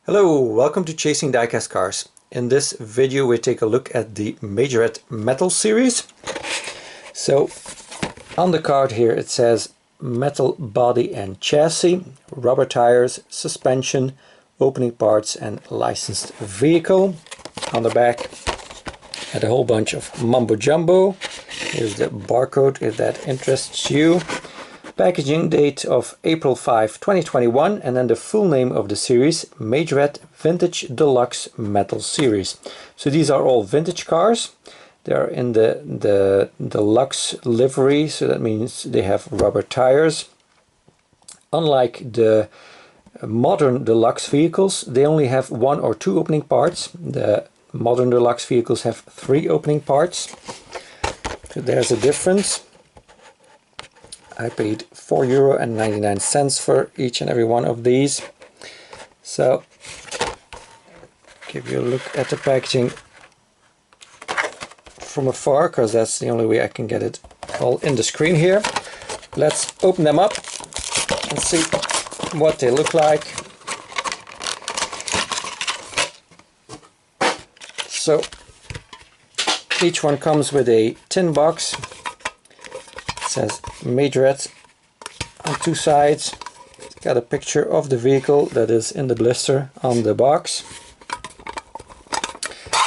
Hello, welcome to Chasing Diecast Cars. In this video we take a look at the Majorette metal series. So on the card here it says metal body and chassis, rubber tires, suspension, opening parts and licensed vehicle. On the back had a whole bunch of mumbo jumbo. Here's the barcode if that interests you. Packaging date of April 5, 2021, and then the full name of the series, Majorette Vintage Deluxe Metal Series. So these are all vintage cars. They are in the Deluxe livery, so that means they have rubber tires. Unlike the modern Deluxe vehicles, they only have one or two opening parts. The modern Deluxe vehicles have three opening parts. So there's a difference. I paid €4.99 for each and every one of these. So, give you a look at the packaging from afar, because that's the only way I can get it all in the screen here. Let's open them up and see what they look like. So, each one comes with a tin box. Says Majorette on two sides. It's got a picture of the vehicle that is in the blister on the box,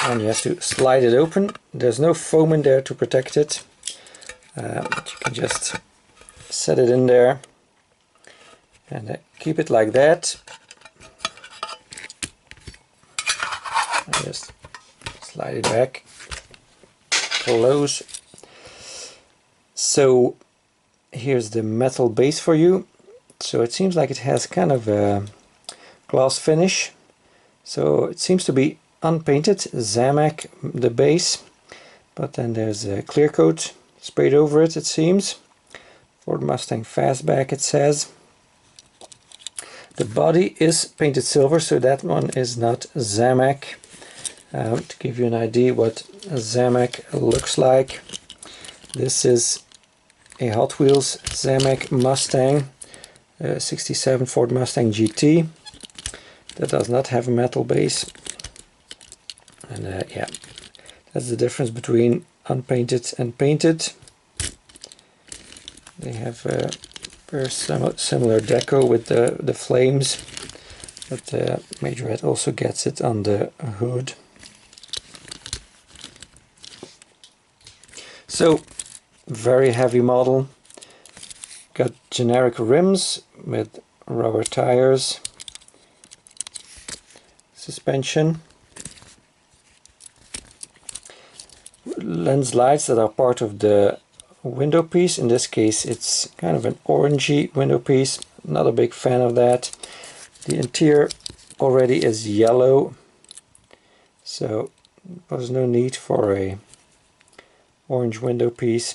and you have to slide it open. There's no foam in there to protect it, but you can just set it in there and keep it like that. And just slide it back, close. So here's the metal base for you. So it seems like it has kind of a gloss finish. So it seems to be unpainted, Zamac the base, but then there's a clear coat sprayed over it, it seems. Ford Mustang Fastback it says. The body is painted silver, so that one is not Zamac. To give you an idea what a Zamac looks like, this is a Hot Wheels Zamac Mustang 67 Ford Mustang GT that does not have a metal base, and yeah, that's the difference between unpainted and painted. They have a very similar deco with the flames, but Majorette also gets it on the hood. So very heavy model. Got generic rims with rubber tires, suspension, lens lights that are part of the window piece. In this case it's kind of an orangey window piece. Not a big fan of that. The interior already is yellow, so there was no need for a orange window piece.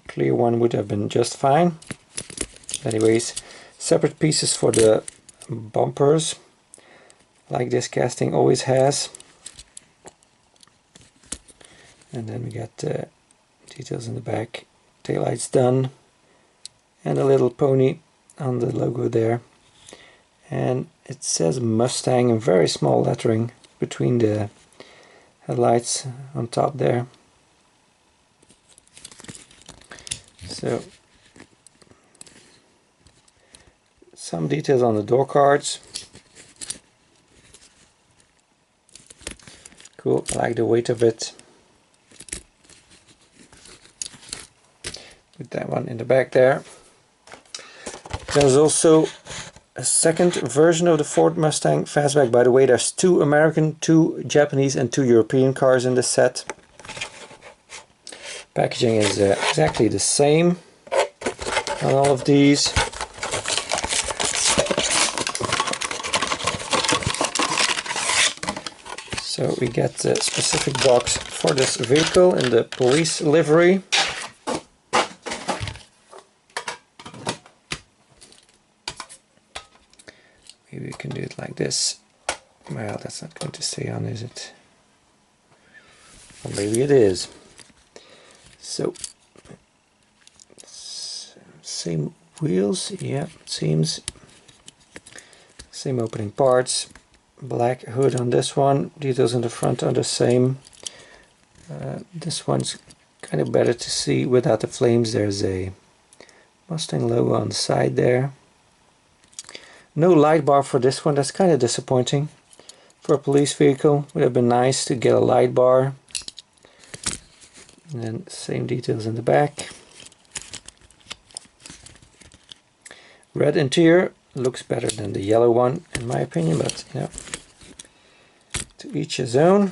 Clear one would have been just fine. Anyways, separate pieces for the bumpers, like this casting always has. And then we got details in the back. Taillights done, and a little pony on the logo there. And it says Mustang in very small lettering between the headlights on top there. So, some details on the door cards. Cool, I like the weight of it. Put that one in the back there. There's also a second version of the Ford Mustang Fastback. By the way, there's two American, two Japanese and two European cars in this set. Packaging is exactly the same on all of these. So we get a specific box for this vehicle in the police livery. Maybe we can do it like this. Well, that's not going to stay on, is it? Or maybe it is. So, Same wheels, yeah, it seems. Same opening parts. black hood on this one. Details in the front are the same. This one's kind of better to see without the flames. There's a Mustang logo on the side there. No light bar for this one. That's kind of disappointing. For a police vehicle, would have been nice to get a light bar. And then same details in the back. Red interior looks better than the yellow one in my opinion, but you know, to each his own.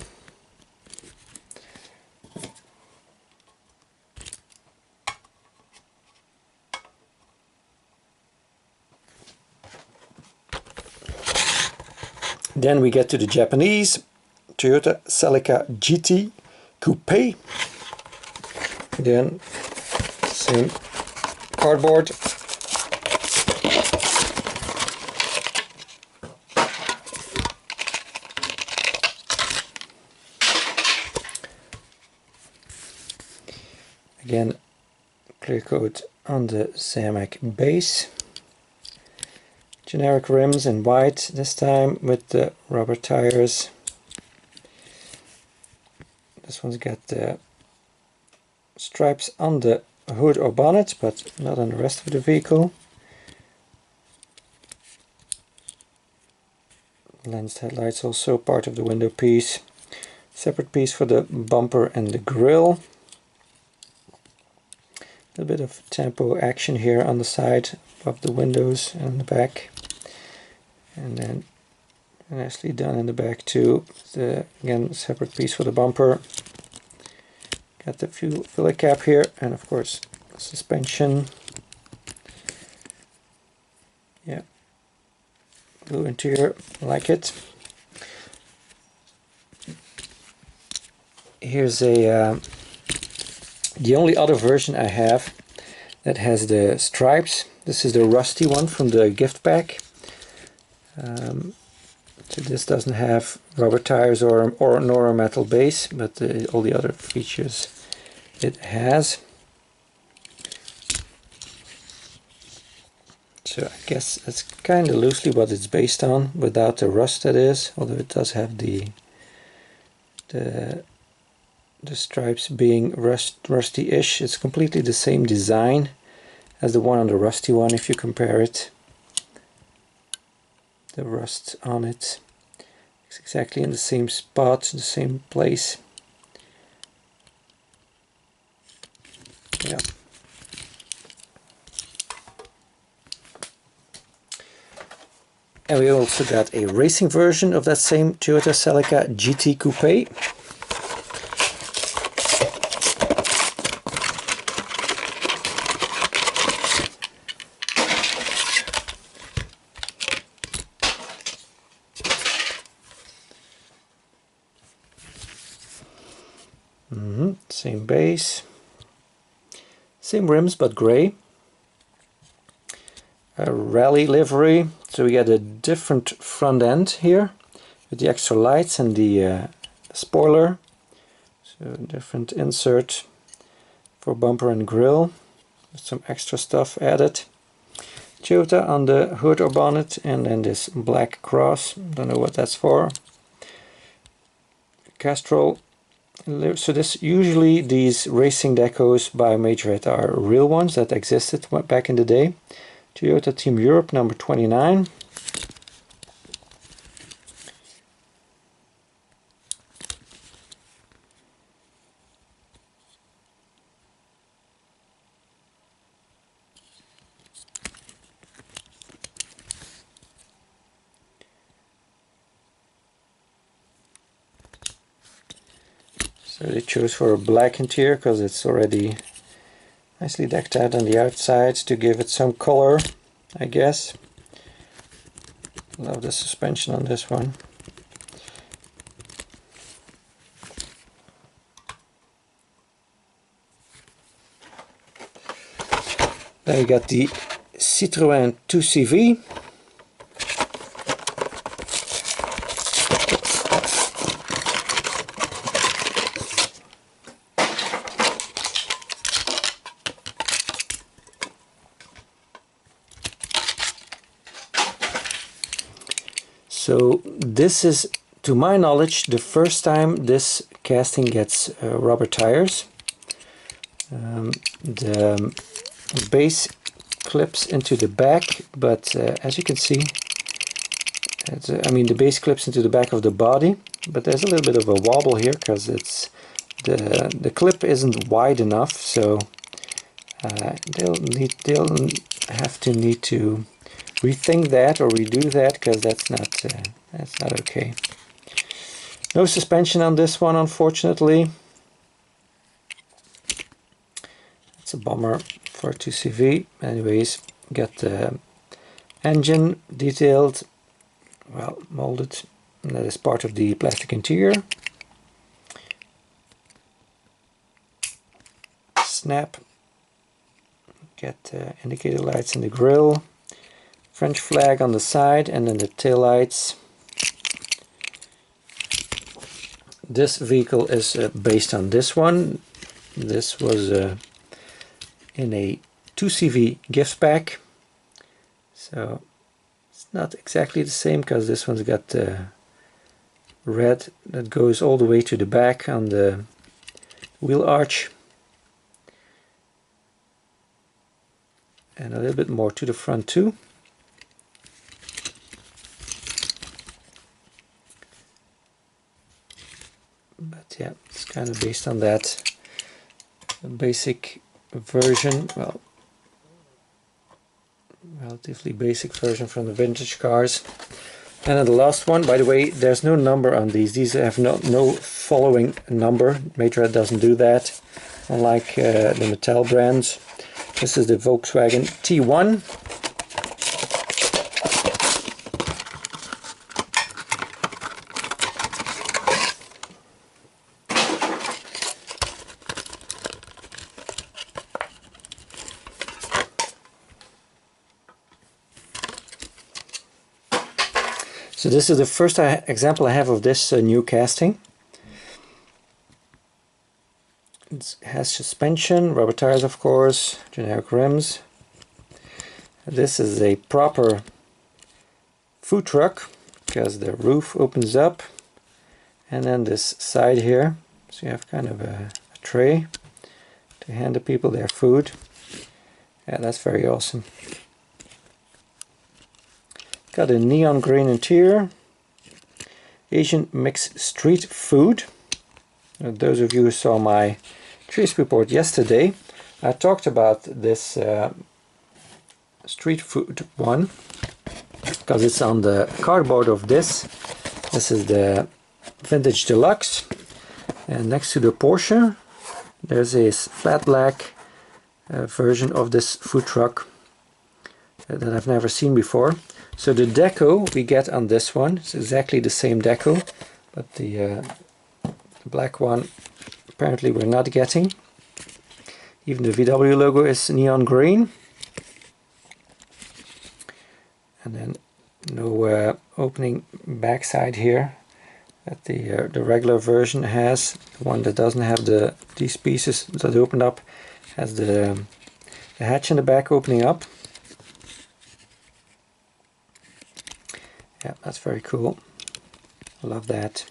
Then we get to the Japanese Toyota Celica GT Coupe. Then same cardboard. Again, clear coat on the Zamac base. Generic rims in white, this time with the rubber tires. This one's got the stripes on the hood or bonnet, but not on the rest of the vehicle. Lensed headlights also part of the window piece. Separate piece for the bumper and the grille. A bit of tempo action here on the side above the windows and the back. And then nicely done in the back too. The, again, separate piece for the bumper. Got the fuel filler cap here, and of course suspension. Yeah, blue interior, like it. Here's a the only other version I have that has the stripes. This is the rusty one from the gift pack. So this doesn't have rubber tires or nor a metal base, but all the other features it has. So I guess that's kind of loosely what it's based on, without the rust, that is. Although it does have the stripes being rusty-ish. It's completely the same design as the one on the rusty one if you compare it. The rust on it is exactly in the same spot, the same place. Yeah. And we also got a racing version of that same Toyota Celica GT Coupe. Same base, same rims but grey. A rally livery, so we get a different front end here with the extra lights and the spoiler. So different insert for bumper and grille, with some extra stuff added. Toyota on the hood or bonnet, and then this black cross, don't know what that's for. Castrol. So this, usually these racing decos by Majorette are real ones that existed back in the day. Toyota Team Europe number 29. So they chose for a black interior because it's already nicely decked out on the outside to give it some color, I guess. Love the suspension on this one. Then you got the Citroen 2CV. So this is, to my knowledge, the first time this casting gets rubber tires. The base clips into the back, but as you can see, I mean the base clips into the back of the body, but there's a little bit of a wobble here because it's the clip isn't wide enough, so they'll have to need to rethink that or redo that, because that's not okay. No suspension on this one, unfortunately. It's a bummer for a 2CV. Anyways, got the engine detailed, well molded, and that is part of the plastic interior. Snap. Get indicator lights in the grille. French flag on the side, and then the tail lights. This vehicle is based on this one. This was in a 2CV gift pack, so it's not exactly the same because this one's got red that goes all the way to the back on the wheel arch, and a little bit more to the front too. But yeah, it's kind of based on that. The basic version, well, relatively basic version from the vintage cars. And then the last one, by the way, there's no number on these. These have no following number. Majorette doesn't do that, unlike the Mattel brands. This is the Volkswagen T1. So this is the first example I have of this new casting. It has suspension, rubber tires of course, generic rims. This is a proper food truck because the roof opens up, and then this side here, so you have kind of a tray to hand the people their food. Yeah, that's very awesome. Got a neon green interior. Asian mixed street food. Those of you who saw my Trace report yesterday, I talked about this street food one because it's on the cardboard of this. This is the vintage Deluxe, and next to the Porsche there's a flat black version of this food truck that I've never seen before. So the deco we get on this one is exactly the same deco, but the black one apparently we're not getting. Even the VW logo is neon green. And then no opening backside here that the regular version has. The one that doesn't have these pieces that open up has the hatch in the back opening up. Yeah, that's very cool. I love that.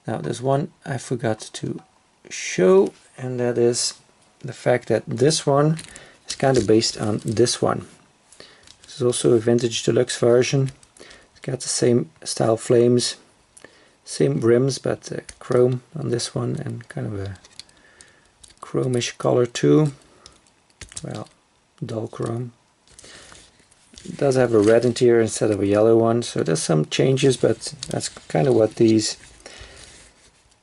Now there's one I forgot to show, and that is the fact that this one is kind of based on this one. This is also a vintage Deluxe version. It's got the same style flames, same rims, but chrome on this one, and kind of a chromish color too. Well, dull chrome. It does have a red interior instead of a yellow one, so there's some changes, but that's kind of what these...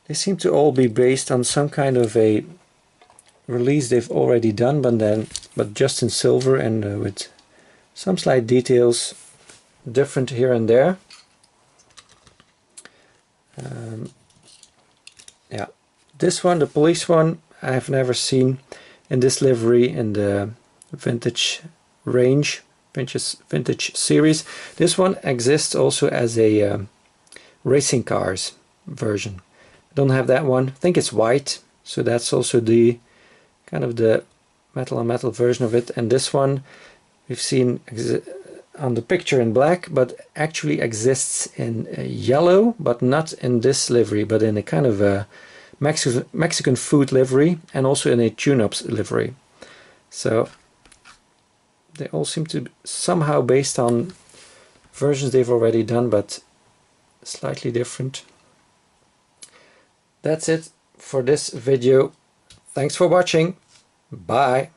They seem to all be based on some kind of a release they've already done, but just in silver and with some slight details different here and there. Yeah, this one, the police one, I have never seen in this livery in the vintage range, vintage series. This one exists also as a racing cars version. I don't have that one. I think it's white, so that's also the kind of the metal on metal version of it, and this one we've seen on the picture in black, but actually exists in yellow, but not in this livery, but in a kind of a Mexican food livery, and also in a tune-ups livery. So they all seem to be somehow based on versions they've already done, but slightly different. That's it for this video. Thanks for watching. Bye.